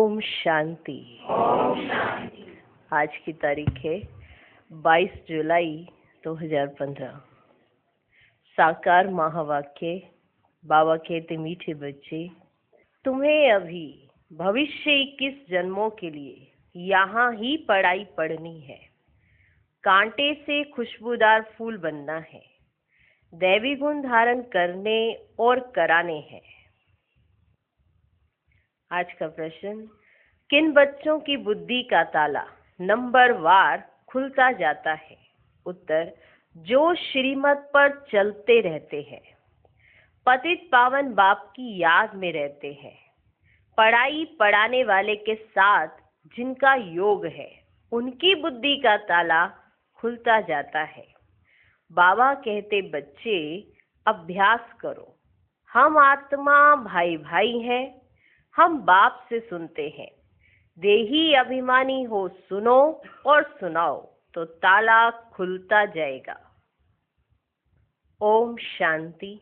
ओम शांति। आज की तारीख है 22 जुलाई 2015। साकार महावाक्य। बाबा कहते, मीठे बच्चे, तुम्हें अभी भविष्य 21 जन्मों के लिए यहाँ ही पढ़ाई पढ़नी है। कांटे से खुशबूदार फूल बनना है, दैवी गुण धारण करने और कराने हैं। आज का प्रश्न, किन बच्चों की बुद्धि का ताला नंबरवार खुलता जाता है? उत्तर, जो श्रीमत पर चलते रहते हैं, पतित पावन बाप की याद में रहते हैं, पढ़ाई पढ़ाने वाले के साथ जिनका योग है, उनकी बुद्धि का ताला खुलता जाता है। बाबा कहते, बच्चे अभ्यास करो। हम आत्मा भाई भाई हैं, हम बाप से सुनते हैं। देही अभिमानी हो, सुनो और सुनाओ तो ताला खुलता जाएगा। ओम शांति।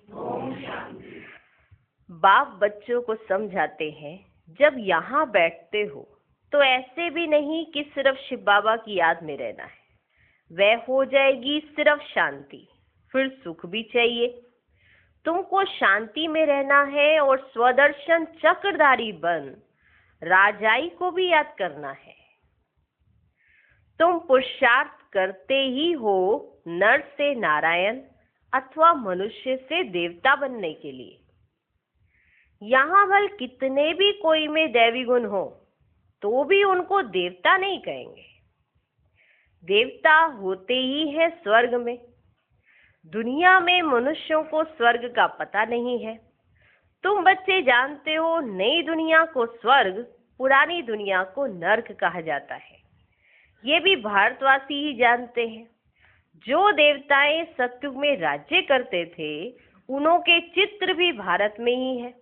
बाप बच्चों को समझाते हैं, जब यहाँ बैठते हो तो ऐसे भी नहीं कि सिर्फ शिव बाबा की याद में रहना है। वह हो जाएगी सिर्फ शांति, फिर सुख भी चाहिए। तुमको शांति में रहना है और स्वदर्शन चक्रधारी बन राजाई को भी याद करना है। तुम पुरुषार्थ करते ही हो नर से नारायण अथवा मनुष्य से देवता बनने के लिए। यहाँ भल कितने भी कोई में दैवी गुण हो तो भी उनको देवता नहीं कहेंगे। देवता होते ही है स्वर्ग में। दुनिया में मनुष्यों को स्वर्ग का पता नहीं है। तुम बच्चे जानते हो, नई दुनिया को स्वर्ग, पुरानी दुनिया को नर्क कहा जाता है। ये भी भारतवासी ही जानते हैं। जो देवताएं सतयुग में राज्य करते थे, उनों के चित्र भी भारत में ही है।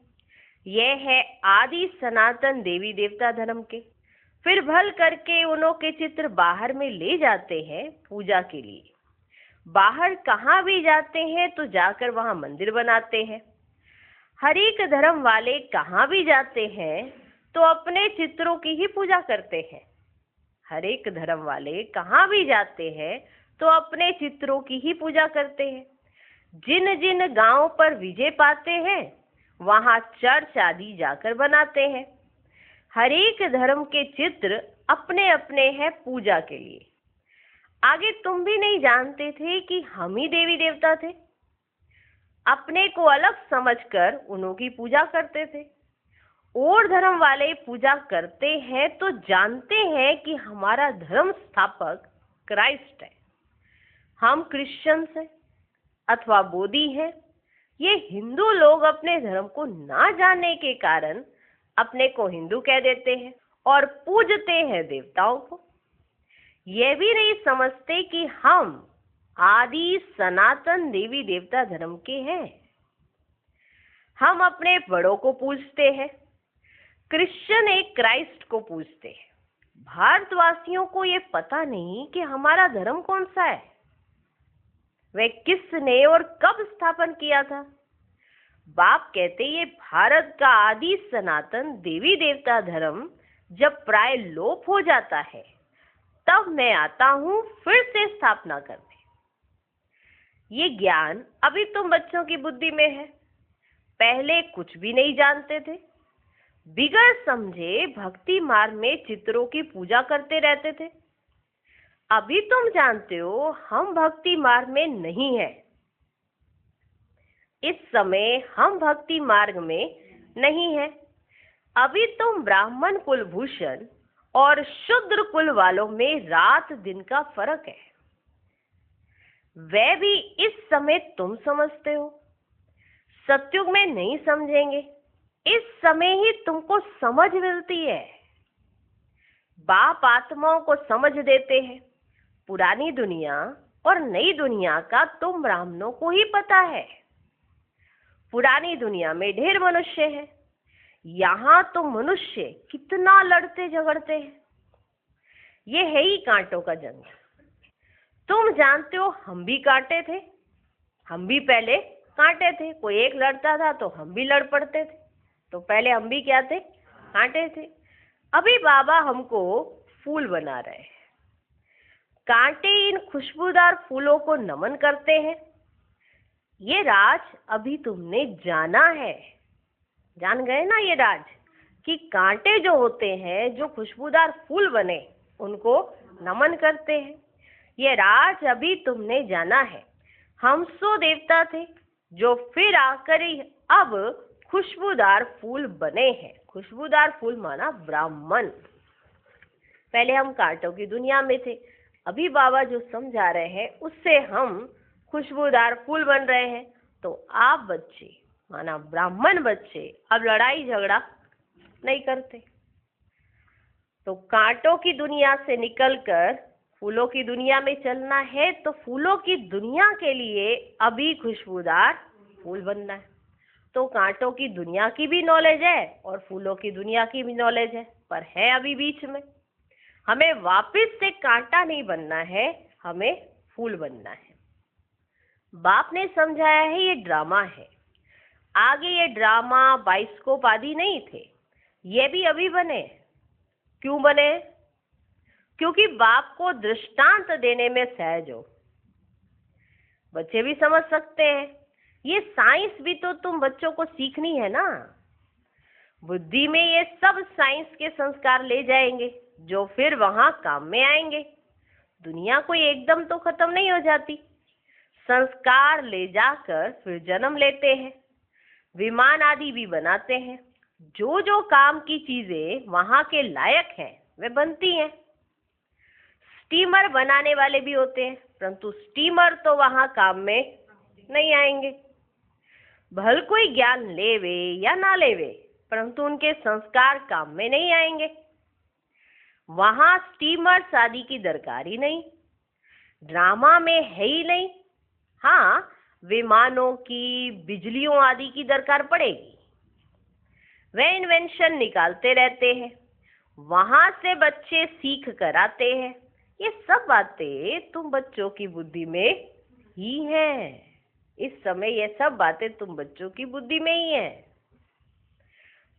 यह है आदि सनातन देवी देवता धर्म के। फिर भल करके उनों के चित्र बाहर में ले जाते हैं पूजा के लिए। बाहर कहाँ भी जाते हैं तो जाकर वहां मंदिर बनाते हैं। हर एक धर्म वाले कहाँ भी जाते हैं तो अपने चित्रों की ही पूजा करते हैं। हर एक धर्म वाले कहाँ भी जाते हैं तो अपने चित्रों की ही पूजा करते हैं। जिन जिन गांवों पर विजय पाते हैं वहां चर्च आदि जाकर बनाते हैं। हर एक धर्म के चित्र अपने अपने हैं पूजा के लिए। आगे तुम भी नहीं जानते थे कि हम ही देवी देवता थे। अपने को अलग समझकर उन्हों की पूजा करते थे। और धर्म वाले पूजा करते हैं तो जानते हैं कि हमारा धर्म स्थापक क्राइस्ट है। हम क्रिश्चियंस हैं अथवा बोधी हैं। ये हिंदू लोग अपने धर्म को ना जानने के कारण अपने को हिंदू कह देते हैं और पूजते हैं देवताओं को। यह भी नहीं समझते कि हम आदि सनातन देवी देवता धर्म के हैं। हम अपने बड़ों को पूजते हैं। क्रिश्चियन एक क्राइस्ट को पूजते हैं। भारतवासियों को यह पता नहीं कि हमारा धर्म कौन सा है, वह किसने और कब स्थापन किया था। बाप कहते, ये भारत का आदि सनातन देवी देवता धर्म जब प्राय लोप हो जाता है तब मैं आता हूं फिर से स्थापना करने। ये ज्ञान अभी तुम बच्चों की बुद्धि में है। पहले कुछ भी नहीं जानते थे। बिगड़ समझे भक्ति मार्ग में चित्रों की पूजा करते रहते थे। अभी तुम जानते हो हम भक्ति मार्ग में नहीं है। इस समय हम भक्ति मार्ग में नहीं है। अभी तुम ब्राह्मण कुलभूषण और शूद्र कुल वालों में रात दिन का फर्क है। वह भी इस समय तुम समझते हो, सतयुग में नहीं समझेंगे। इस समय ही तुमको समझ मिलती है। बाप आत्माओं को समझ देते हैं। पुरानी दुनिया और नई दुनिया का तुम ब्राह्मणों को ही पता है। पुरानी दुनिया में ढेर मनुष्य है। यहाँ तो मनुष्य कितना लड़ते झगड़ते हैं। ये है ही कांटों का जंग। तुम जानते हो हम भी कांटे थे। हम भी पहले कांटे थे। कोई एक लड़ता था तो हम भी लड़ पड़ते थे। तो पहले हम भी क्या थे? कांटे थे। अभी बाबा हमको फूल बना रहे हैं। कांटे इन खुशबूदार फूलों को नमन करते हैं। ये राज अभी तुमने जाना है। जान गए ना ये राज कि कांटे जो होते हैं, जो खुशबूदार फूल बने, उनको नमन करते हैं। ये राज अभी तुमने जाना है। हम सो देवता थे जो फिर आकर ही अब खुशबूदार फूल बने हैं। खुशबूदार फूल माना ब्राह्मण। पहले हम कांटों की दुनिया में थे, अभी बाबा जो समझा रहे हैं उससे हम खुशबूदार फूल बन रहे हैं। तो आप बच्चे माना ब्राह्मण बच्चे अब लड़ाई झगड़ा नहीं करते। तो कांटों की दुनिया से निकलकर फूलों की दुनिया में चलना है। तो फूलों की दुनिया के लिए अभी खुशबूदार फूल बनना है। तो कांटों की दुनिया की भी नॉलेज है और फूलों की दुनिया की भी नॉलेज है, पर है अभी बीच में। हमें वापस से कांटा नहीं बनना है, हमें फूल बनना है। बाप ने समझाया है ये ड्रामा है। आगे ये ड्रामा बाइस्कोप आदि नहीं थे, ये भी अभी बने। क्यों बने? क्योंकि बाप को दृष्टांत देने में सहज हो। बच्चे भी समझ सकते हैं। ये साइंस भी तो तुम बच्चों को सीखनी है ना। बुद्धि में ये सब साइंस के संस्कार ले जाएंगे जो फिर वहां काम में आएंगे। दुनिया कोई एकदम तो खत्म नहीं हो जाती। संस्कार ले जाकर फिर जन्म लेते हैं, विमान आदि भी बनाते हैं। जो जो काम की चीजें वहां के लायक हैं वे बनती हैं। स्टीमर बनाने वाले भी होते हैं, परंतु स्टीमर तो वहां काम में नहीं आएंगे। भल कोई ज्ञान लेवे या ना लेवे, परंतु उनके संस्कार काम में नहीं आएंगे। वहां स्टीमर आदि की दरकार ही नहीं, ड्रामा में है ही नहीं। हाँ, विमानों की, बिजलियों आदि की दरकार पड़ेगी। वे इन्वेंशन निकालते रहते हैं, वहां से बच्चे सीख कर आते हैं। ये सब बातें तुम बच्चों की बुद्धि में ही हैं। इस समय ये सब बातें तुम बच्चों की बुद्धि में ही हैं।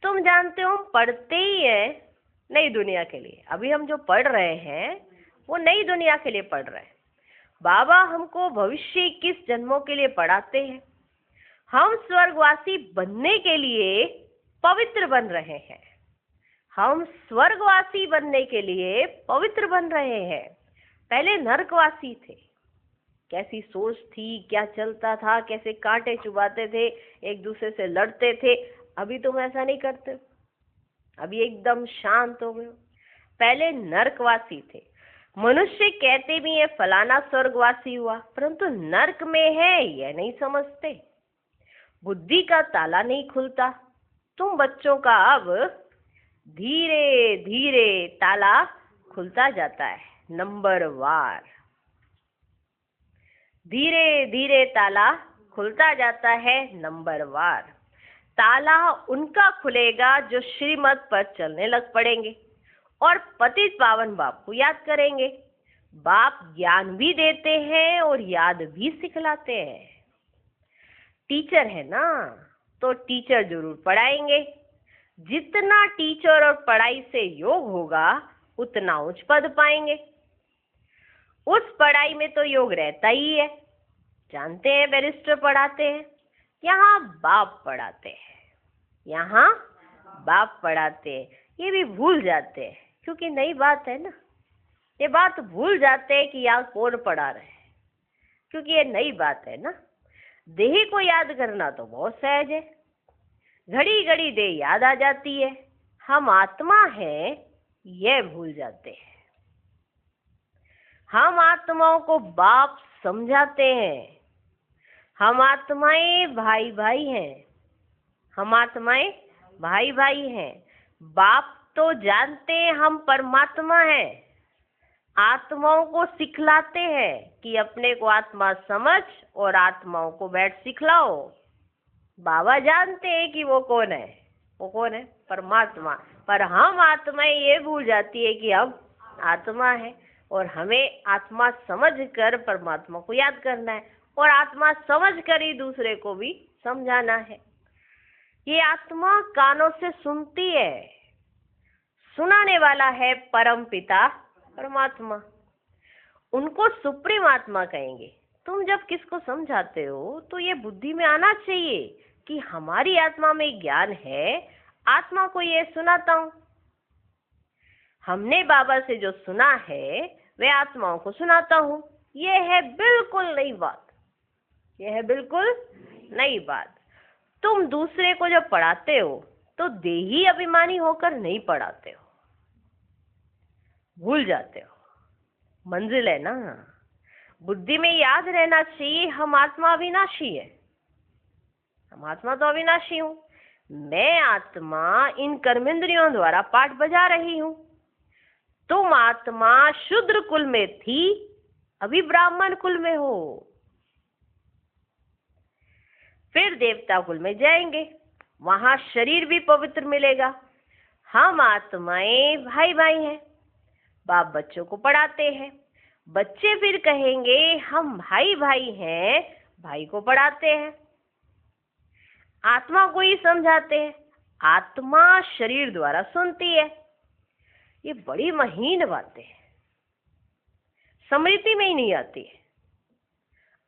तुम जानते हो हम पढ़ते ही हैं नई दुनिया के लिए। अभी हम जो पढ़ रहे हैं वो नई दुनिया के लिए पढ़ रहे हैं। बाबा हमको भविष्य 21 जन्मों के लिए पढ़ाते हैं। हम स्वर्गवासी बनने के लिए पवित्र बन रहे हैं। हम स्वर्गवासी बनने के लिए पवित्र बन रहे हैं। पहले नरकवासी थे। कैसी सोच थी, क्या चलता था, कैसे कांटे चुभाते थे, एक दूसरे से लड़ते थे। अभी तुम ऐसा नहीं करते, अभी एकदम शांत हो गए। पहले नरकवासी थे। मनुष्य कहते भी है फलाना स्वर्गवासी हुआ, परंतु नरक में है यह नहीं समझते। बुद्धि का ताला नहीं खुलता। तुम बच्चों का अब धीरे धीरे ताला खुलता जाता है, नंबर वार। धीरे धीरे ताला खुलता जाता है, नंबर वार। ताला उनका खुलेगा जो श्रीमत पर चलने लग पड़ेंगे और पतित पावन बाप को याद करेंगे। बाप ज्ञान भी देते हैं और याद भी सिखलाते हैं। टीचर है ना, तो टीचर जरूर पढ़ाएंगे। जितना टीचर और पढ़ाई से योग होगा उतना उच्च पद पाएंगे। उस पढ़ाई में तो योग रहता ही है। जानते हैं बैरिस्टर पढ़ाते हैं, यहाँ बाप पढ़ाते हैं। यहाँ बाप पढ़ाते हैं। ये भी भूल जाते हैं क्योंकि नई बात है ना। ये बात भूल जाते हैं कि यहाँ कौन पढ़ा रहे हैं, क्योंकि ये नई बात है ना। देह को याद करना तो बहुत सहज है, घड़ी घड़ी देह याद आ जाती है। हम आत्मा हैं यह भूल जाते हैं। हम आत्माओं को बाप समझाते हैं। हम आत्माएं भाई भाई हैं। हम आत्माएं भाई भाई हैं। बाप तो जानते हैं हम परमात्मा हैं। आत्माओं को सिखलाते हैं कि अपने को आत्मा समझ और आत्माओं को बैठ सिखलाओ। बाबा जानते हैं कि वो कौन है। वो कौन है? परमात्मा। पर हम आत्माएं ये भूल जाती है कि हम आत्मा है और हमें आत्मा समझकर परमात्मा को याद करना है और आत्मा समझकर ही दूसरे को भी समझाना है। ये आत्मा कानों से सुनती है, सुनाने वाला है परम पिता परमात्मा। उनको सुप्रीम आत्मा कहेंगे। तुम जब किसको समझाते हो तो ये बुद्धि में आना चाहिए कि हमारी आत्मा में ज्ञान है, आत्मा को ये सुनाता हूं। हमने बाबा से जो सुना है वे आत्माओं को सुनाता हूं। ये है बिल्कुल नई बात, ये है बिल्कुल नई बात। तुम दूसरे को जब पढ़ाते हो तो देही अभिमानी होकर नहीं पढ़ाते हो, भूल जाते हो। मंजिल है ना, बुद्धि में याद रहना चाहिए हम आत्मा अविनाशी है। हम आत्मा तो अविनाशी हूं। मैं आत्मा इन कर्मेंद्रियों द्वारा पाठ बजा रही हूं। तुम आत्मा शूद्र कुल में थी, अभी ब्राह्मण कुल में हो, फिर देवता कुल में जाएंगे, वहां शरीर भी पवित्र मिलेगा। हम आत्माएं भाई भाई हैं। बाप बच्चों को पढ़ाते हैं, बच्चे फिर कहेंगे हम भाई भाई हैं, भाई को पढ़ाते हैं। आत्मा को ही समझाते हैं, आत्मा शरीर द्वारा सुनती है। ये बड़ी महीन बातें हैं, स्मृति में ही नहीं आती है।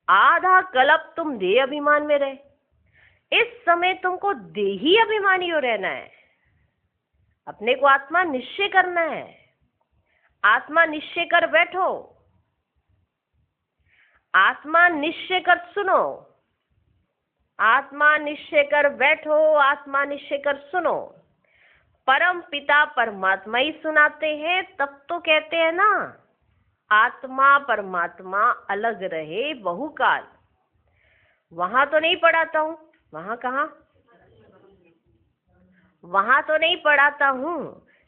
आधा कल्प तुम देह अभिमान में रहे, इस समय तुमको देही अभिमानी हो रहना है। अपने को आत्मा निश्चय करना है। आत्मा निश्चय कर बैठो, आत्मा निश्चय कर सुनो, आत्मा निश्चय कर बैठो, आत्मा निश्चय कर सुनो। परम पिता परमात्मा ही सुनाते हैं, तब तो कहते हैं ना आत्मा परमात्मा अलग रहे बहुकाल। वहां तो नहीं पढ़ाता हूं, वहां कहाँ, वहां तो नहीं पढ़ाता हूं,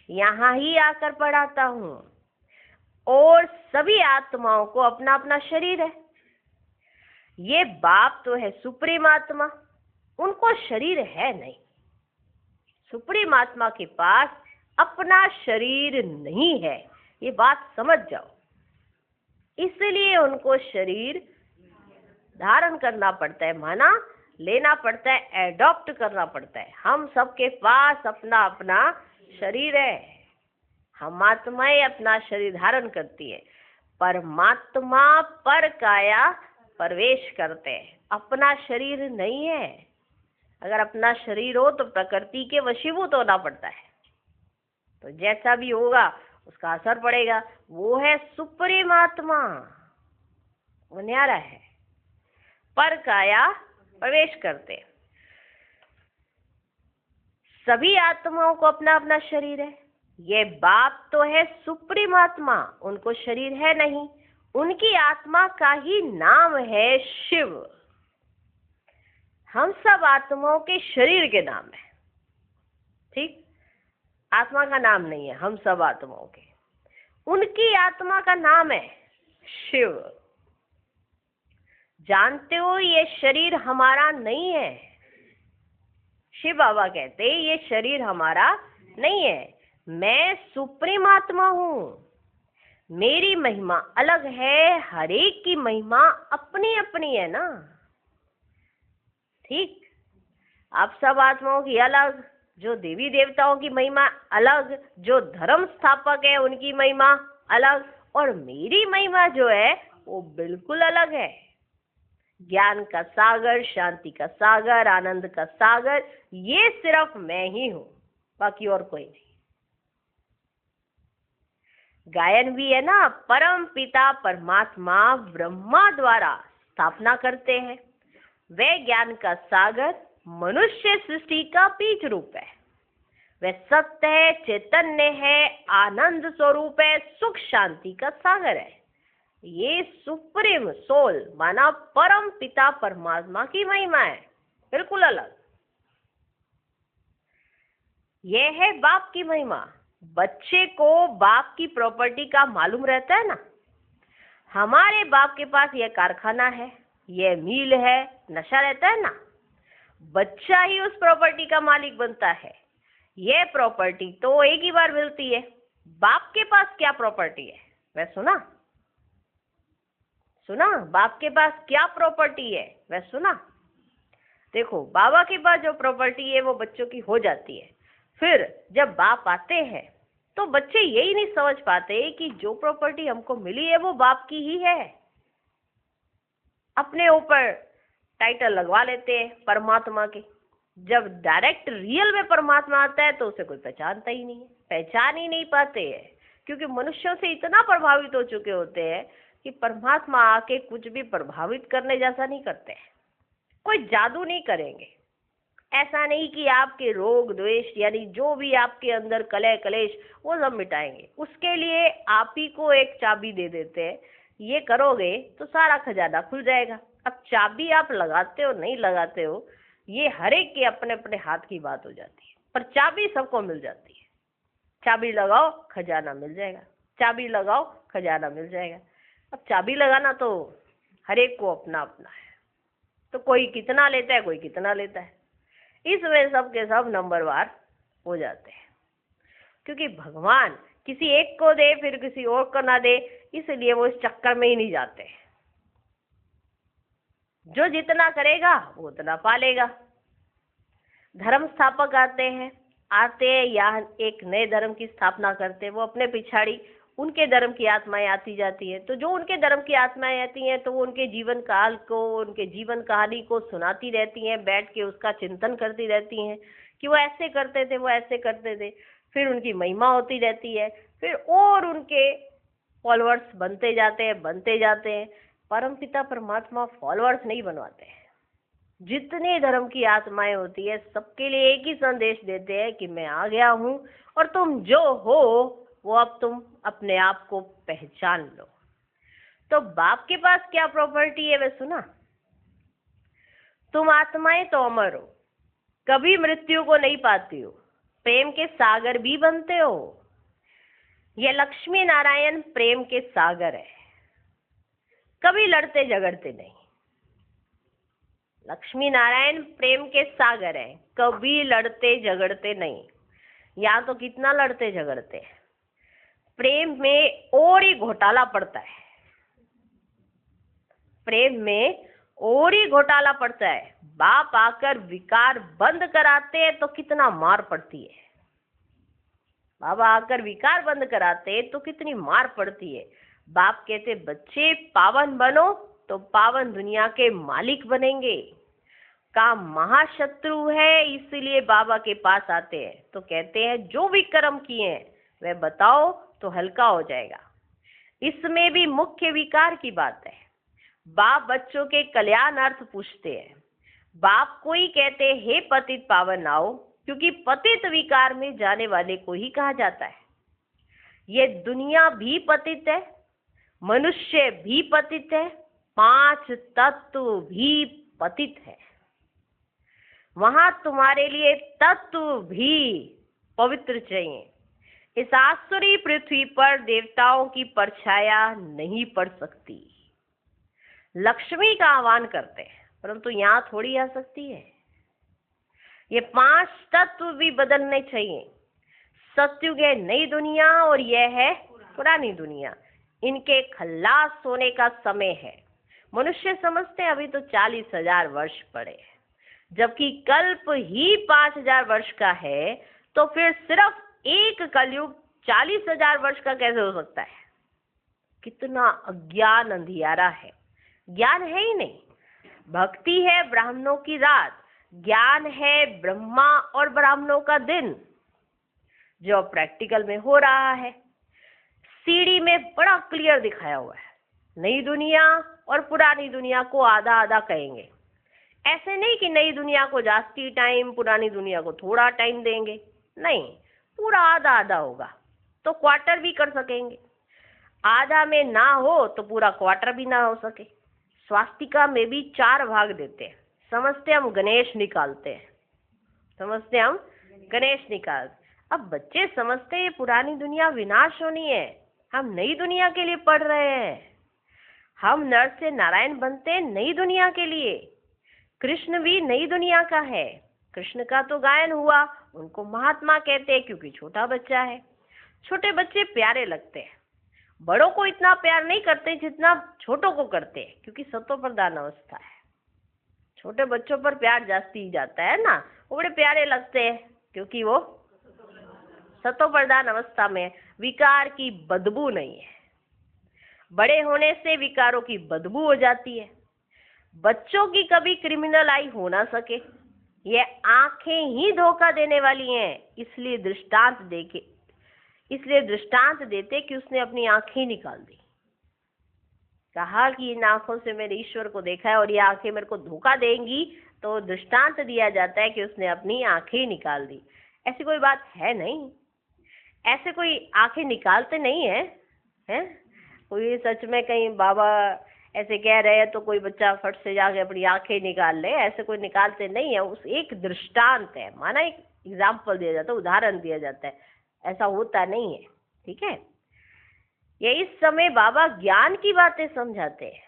यहां ही आकर पढ़ाता हूं। और सभी आत्माओं को अपना अपना शरीर है। ये बाप तो है सुप्रीम आत्मा, उनको शरीर है नहीं। सुप्रीम आत्मा के पास अपना शरीर नहीं है, ये बात समझ जाओ। इसलिए उनको शरीर धारण करना पड़ता है, माना लेना पड़ता है, एडॉप्ट करना पड़ता है। हम सबके पास अपना अपना शरीर है। हम आत्माएं अपना शरीर धारण करती है, परमात्मा पर काया प्रवेश करते हैं। अपना शरीर नहीं है। अगर अपना शरीर हो तो प्रकृति के वशीभूत होना पड़ता है, तो जैसा भी होगा उसका असर पड़ेगा। वो है सुप्रीम आत्मा, वो न्यारा है, पर काया प्रवेश करते। सभी आत्माओं को अपना अपना शरीर है। ये बाप तो है सुप्रीम आत्मा, उनको शरीर है नहीं। उनकी आत्मा का ही नाम है शिव। हम सब आत्माओं के शरीर के नाम है, ठीक, आत्मा का नाम नहीं है। हम सब आत्माओं के, उनकी आत्मा का नाम है शिव। जानते हो ये शरीर हमारा नहीं है। शिव बाबा कहते ये शरीर हमारा नहीं है। मैं सुप्रीम आत्मा हूं, मेरी महिमा अलग है, हर एक की महिमा अपनी अपनी है ना, ठीक। आप सब आत्माओं की अलग, जो देवी देवताओं की महिमा अलग, जो धर्म स्थापक है उनकी महिमा अलग, और मेरी महिमा जो है वो बिल्कुल अलग है। ज्ञान का सागर, शांति का सागर, आनंद का सागर, ये सिर्फ मैं ही हूं, बाकी और कोई नहीं। गायन भी है ना, परम पिता परमात्मा ब्रह्मा द्वारा स्थापना करते हैं। वह ज्ञान का सागर मनुष्य सृष्टि का बीज रूप है। वह सत्य है, चैतन्य है, आनंद स्वरूप है, सुख शांति का सागर है। ये सुप्रीम सोल माना परम पिता परमात्मा की महिमा है, बिल्कुल अलग। यह है बाप की महिमा। बच्चे को बाप की प्रॉपर्टी का मालूम रहता है ना। हमारे बाप के पास यह कारखाना है, यह मील है, नशा रहता है ना। बच्चा ही उस प्रॉपर्टी का मालिक बनता है। यह प्रॉपर्टी तो एक ही बार मिलती है। बाप के पास क्या प्रॉपर्टी है वह सुना? सुना बाप के पास क्या प्रॉपर्टी है वह सुना? देखो, बाबा के पास जो प्रॉपर्टी है वो बच्चों की हो जाती है। फिर जब बाप आते हैं तो बच्चे यही नहीं समझ पाते कि जो प्रॉपर्टी हमको मिली है वो बाप की ही है। अपने ऊपर टाइटल लगवा लेते हैं परमात्मा के। जब डायरेक्ट रियल में परमात्मा आता है तो उसे कोई पहचानता ही नहीं है, पहचान ही नहीं पाते हैं, क्योंकि मनुष्यों से इतना प्रभावित हो चुके होते हैं कि परमात्मा आके कुछ भी प्रभावित करने जैसा नहीं करते हैं। कोई जादू नहीं करेंगे। ऐसा नहीं कि आपके रोग द्वेष यानी जो भी आपके अंदर कलह कलेश वो सब मिटाएंगे। उसके लिए आप ही को एक चाबी दे देते हैं, ये करोगे तो सारा खजाना खुल जाएगा। अब चाबी आप लगाते हो नहीं लगाते हो ये हर एक के अपने अपने हाथ की बात हो जाती है, पर चाबी सबको मिल जाती है। चाबी लगाओ खजाना मिल जाएगा, चाबी लगाओ खजाना मिल जाएगा। अब चाबी लगाना तो हर एक को अपना अपना है, तो कोई कितना लेता है कोई कितना लेता है, इसमें सब के सब नंबरवार हो जाते हैं। क्योंकि भगवान किसी एक को दे फिर किसी और को ना दे, इसलिए वो इस चक्कर में ही नहीं जाते। जो जितना करेगा वो उतना पालेगा। धर्म स्थापक आते हैं या एक नए धर्म की स्थापना करते हैं, वो अपने पिछाड़ी उनके धर्म की आत्माएं आती जाती है। तो जो उनके धर्म की आत्माएं आती हैं तो वो उनके जीवन काल को, उनके जीवन कहानी को सुनाती रहती हैं, बैठ के उसका चिंतन करती रहती हैं कि वो ऐसे करते थे वो ऐसे करते थे। फिर उनकी महिमा होती रहती है, फिर और उनके फॉलोअर्स बनते जाते हैं। परमपिता परमात्मा फॉलोअर्स नहीं बनवाते हैं। जितने धर्म की आत्माएं होती है सबके लिए एक ही संदेश देते हैं कि मैं आ गया हूं और तुम जो हो वो अब तुम अपने आप को पहचान लो। तो बाप के पास क्या प्रॉपर्टी है वे सुना? तुम आत्माएं तो अमर हो, कभी मृत्यु को नहीं पाती हो, प्रेम के सागर भी बनते हो। ये लक्ष्मी नारायण प्रेम के सागर है, कभी लड़ते झगड़ते नहीं। लक्ष्मी नारायण प्रेम के सागर है, कभी लड़ते झगड़ते नहीं। यहाँ तो कितना लड़ते झगड़ते हैं, प्रेम में और ही घोटाला पड़ता है, प्रेम में और ही घोटाला पड़ता है। बाप आकर विकार बंद कराते हैं तो कितना मार पड़ती है, बाबा आकर विकार बंद कराते तो कितनी मार पड़ती है। बाप कहते बच्चे पावन बनो तो पावन दुनिया के मालिक बनेंगे। काम महाशत्रु है इसलिए बाबा के पास आते हैं, तो कहते हैं जो भी कर्म किए हैं वह बताओ तो हल्का हो जाएगा। इसमें भी मुख्य विकार की बात है। बाप बच्चों के कल्याणार्थ पूछते हैं। बाप को ही कहते हैं हे पतित पावन आओ, क्योंकि पतित विकार में जाने वाले को ही कहा जाता है। ये दुनिया भी पतित है, मनुष्य भी पतित है, 5 तत्व भी पतित है। वहां तुम्हारे लिए तत्व भी पवित्र चाहिए। इस आसुरी पृथ्वी पर देवताओं की परछाया नहीं पड़ सकती। लक्ष्मी का आह्वान करते हैं परंतु यहाँ थोड़ी आ सकती है। ये 5 तत्व भी बदलने चाहिए। सतयुग है नई दुनिया और यह है पुरानी दुनिया, इनके खल्लास होने का समय है। मनुष्य समझते हैं अभी तो 40,000 वर्ष पड़े हैं, जबकि कल्प ही 5,000 वर्ष का है। तो फिर सिर्फ एक कलयुग 40,000 वर्ष का कैसे हो सकता है? कितना अज्ञान अंधियारा है, ज्ञान है ही नहीं। भक्ति है ब्राह्मणों की रात, ज्ञान है ब्रह्मा और ब्राह्मणों का दिन, जो प्रैक्टिकल में हो रहा है। सीढ़ी में बड़ा क्लियर दिखाया हुआ है, नई दुनिया और पुरानी दुनिया को आधा आधा कहेंगे। ऐसे नहीं कि नई दुनिया को जास्ती टाइम, पुरानी दुनिया को थोड़ा टाइम देंगे, नहीं, पूरा आधा आधा होगा तो क्वार्टर भी कर सकेंगे। आधा में ना हो तो पूरा क्वार्टर भी ना हो सके। स्वास्तिका में भी 4 भाग देते हैं, समझते हम गणेश निकालते हैं, समझते हम गणेश निकालते। अब बच्चे समझते ये पुरानी दुनिया विनाश होनी है, हम नई दुनिया के लिए पढ़ रहे हैं। हम नर से नारायण बनते हैं नई दुनिया के लिए। कृष्ण भी नई दुनिया का है। कृष्ण का तो गायन हुआ, उनको महात्मा कहते हैं क्योंकि छोटा बच्चा है। छोटे बच्चे प्यारे लगते हैं, बड़ों को इतना प्यार नहीं करते जितना छोटों को करते हैं, क्योंकि सतो प्रधान अवस्था है। छोटे बच्चों पर प्यार जास्ती ही जाता है ना, वो बड़े प्यारे लगते हैं क्योंकि वो सतो प्रधान अवस्था में विकार की बदबू नहीं है। बड़े होने से विकारों की बदबू हो जाती है। बच्चों की कभी क्रिमिनल आई हो ना सके, ये आंखें ही धोखा देने वाली हैं। इसलिए दृष्टांत देते कि उसने अपनी आंखें निकाल दी। कहा कि इन आंखों से मैंने ईश्वर को देखा है और ये आंखें मेरे को धोखा देंगी, तो दृष्टांत दिया जाता है कि उसने अपनी आंखें निकाल दी। ऐसी कोई बात है नहीं, ऐसे कोई आंखें निकालते नहीं है, हैं? कोई सच में कहीं बाबा ऐसे कह रहे हैं तो कोई बच्चा फट से जाके अपनी आंखें निकाल ले, ऐसे कोई निकालते नहीं है। उस एक दृष्टांत है, माना एक एग्जाम्पल दिया जाता है, उदाहरण दिया जाता है, ऐसा होता नहीं है। ठीक है, ये इस समय बाबा ज्ञान की बातें समझाते हैं।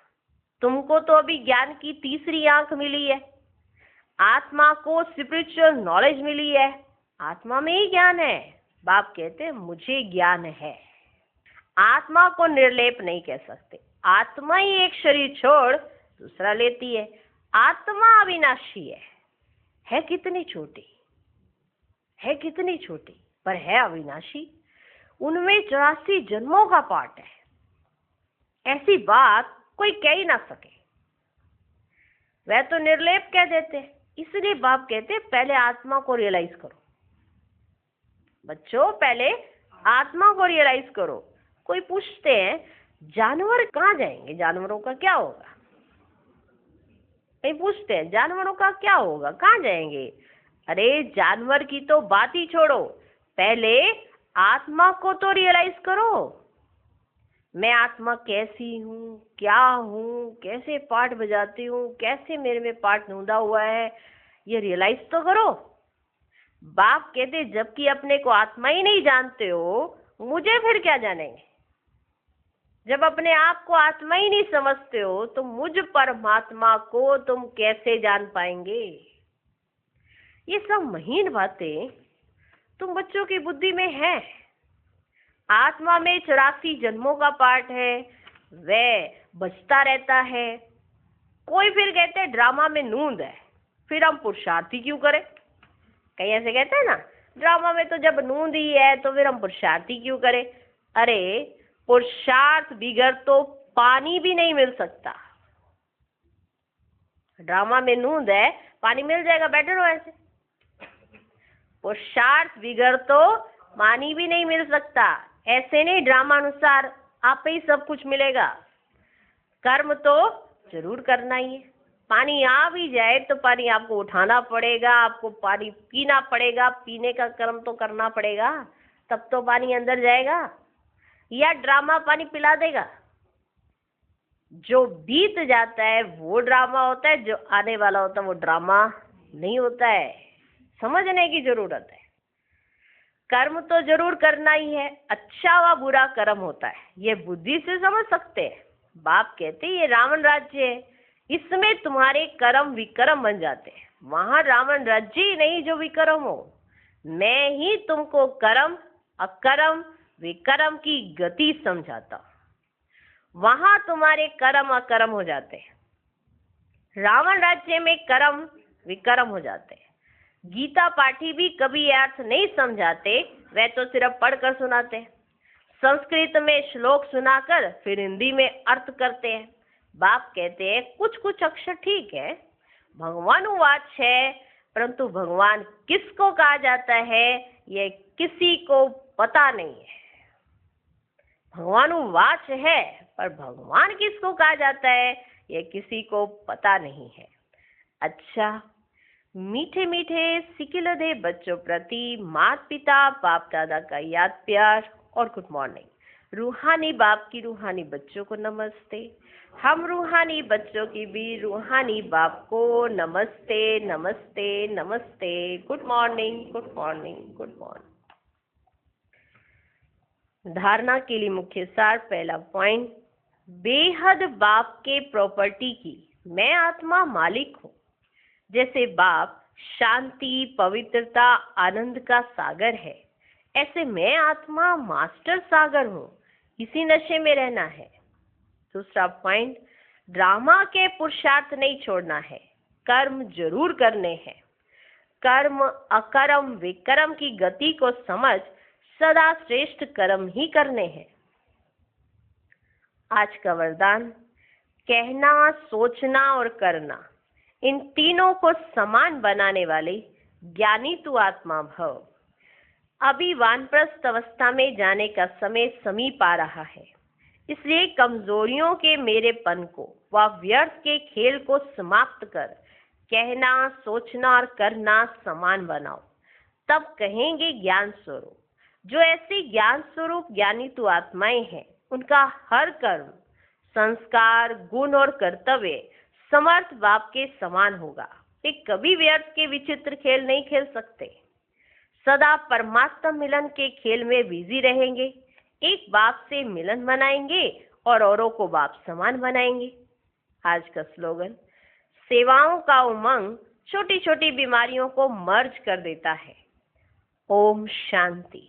तुमको तो अभी ज्ञान की तीसरी आंख मिली है, आत्मा को स्पिरिचुअल नॉलेज मिली है, आत्मा में ही ज्ञान है। बाप कहते हैं मुझे ज्ञान है। आत्मा को निर्लेप नहीं कह सकते, आत्मा ही एक शरीर छोड़ दूसरा लेती है। आत्मा अविनाशी है कितनी छोटी, है कितनी छोटी, पर है अविनाशी। उनमें 84 जन्मों का पार्ट है। ऐसी बात कोई कह ही ना सके, वह तो निर्लेप कह देते हैं। इसलिए बाप कहते हैं पहले आत्मा को रियलाइज करो। बच्चों, पहले आत्मा को रियलाइज करो। कोई पूछते हैं जानवर कहाँ जाएंगे, जानवरों का क्या होगा? कहीं पूछते हैं जानवरों का क्या होगा, कहाँ जाएंगे? अरे जानवर की तो बात ही छोड़ो, पहले आत्मा को तो रियलाइज करो। मैं आत्मा कैसी हूँ, क्या हूँ, कैसे पार्ट बजाती हूँ, कैसे मेरे में पार्ट नूंदा हुआ है, ये रियलाइज तो करो। बाप कहते जबकि अपने को आत्मा ही नहीं जानते हो, मुझे फिर क्या जानेंगे? जब अपने आप को आत्मा ही नहीं समझते हो तो मुझ परमात्मा को तुम कैसे जान पाएंगे? ये सब महीन बातें तुम बच्चों की बुद्धि में है। आत्मा में 84 जन्मों का पार्ट है, वह बचता रहता है। कोई फिर कहते हैं ड्रामा में नूंद है, फिर हम पुरुषार्थ ही क्यों करें? कहीं ऐसे कहते हैं ना, ड्रामा में तो जब नूंद ही है तो फिर हम पुरुषार्थ ही क्यों करें? अरे पुरुषार्थ बिगड़ तो पानी भी नहीं मिल सकता। ड्रामा में नूंद है, पानी मिल जाएगा, बैठे रहो ऐसे। पुरुषार्थ बिगड़ तो पानी भी नहीं मिल सकता। ऐसे नहीं ड्रामा अनुसार आप ही सब कुछ मिलेगा। कर्म तो जरूर करना ही है। पानी आ भी जाए तो पानी आपको उठाना पड़ेगा, आपको पानी पीना पड़ेगा, पीने का कर्म तो करना पड़ेगा, तब तो पानी अंदर जाएगा। या ड्रामा पानी पिला देगा? जो बीत जाता है वो ड्रामा होता है, जो आने वाला होता है वो ड्रामा नहीं होता है। समझने की जरूरत है। कर्म तो जरूर करना ही है, अच्छा व बुरा कर्म होता है, ये बुद्धि से समझ सकते हैं। बाप कहते ये रावण राज्य है, इसमें तुम्हारे कर्म विकर्म बन जाते हैं। वहां रावण राज्य ही नहीं जो विकर्म हो। मैं ही तुमको कर्म अकर्म विकर्म की गति समझाता, वहां तुम्हारे कर्म अकर्म हो जाते हैं। रावण राज्य में कर्म विकर्म हो जाते हैं। गीता पाठी भी कभी अर्थ नहीं समझाते, वह तो सिर्फ पढ़कर सुनाते हैं। संस्कृत में श्लोक सुनाकर फिर हिंदी में अर्थ करते हैं। बाप कहते हैं कुछ कुछ अक्षर ठीक है, भगवानुवाच है, परंतु भगवान किसको कहा जाता है ये किसी को पता नहीं है। भगवानुवाच है, पर भगवान किसको कहा जाता है ये किसी को पता नहीं है। अच्छा, मीठे मीठे सिकिलधे बच्चों प्रति माता पिता बाप दादा का याद प्यार और गुड मॉर्निंग। रूहानी बाप की रूहानी बच्चों को नमस्ते। हम रूहानी बच्चों की भी रूहानी बाप को नमस्ते नमस्ते नमस्ते। Good morning good morning good morning. धारणा के लिए मुख्य सार। पहला पॉइंट, बेहद बाप के प्रॉपर्टी की मैं आत्मा मालिक हूँ। जैसे बाप शांति पवित्रता आनंद का सागर है, ऐसे मैं आत्मा मास्टर सागर हूँ, इसी नशे में रहना है। दूसरा पॉइंट, ड्रामा के पुरुषार्थ नहीं छोड़ना है, कर्म जरूर करने हैं। कर्म अकर्म विकर्म की गति को समझ सदा श्रेष्ठ कर्म ही करने हैं। आज का वरदान, कहना, सोचना और करना, इन तीनों को समान बनाने वाले ज्ञानी तू आत्मा भव। अभी वानप्रस्थ अवस्था में जाने का समय समीप आ रहा है, इसलिए कमजोरियों के मेरेपन को व व्यर्थ के खेल को समाप्त कर कहना, सोचना और करना समान बनाओ, तब कहेंगे ज्ञान स्वरूप। जो ऐसे ज्ञान स्वरूप ज्ञानी तू आत्माएं हैं, उनका हर कर्म, संस्कार, गुण और कर्तव्य समर्थ बाप के समान होगा। वे कभी व्यर्थ के विचित्र खेल नहीं खेल सकते, सदा परमात्मा मिलन के खेल में बिजी रहेंगे। एक बाप से मिलन मनाएंगे और औरों को बाप समान बनाएंगे। आज का स्लोगन, सेवाओं का उमंग छोटी छोटी बीमारियों को मर्ज कर देता है। ओम शांति।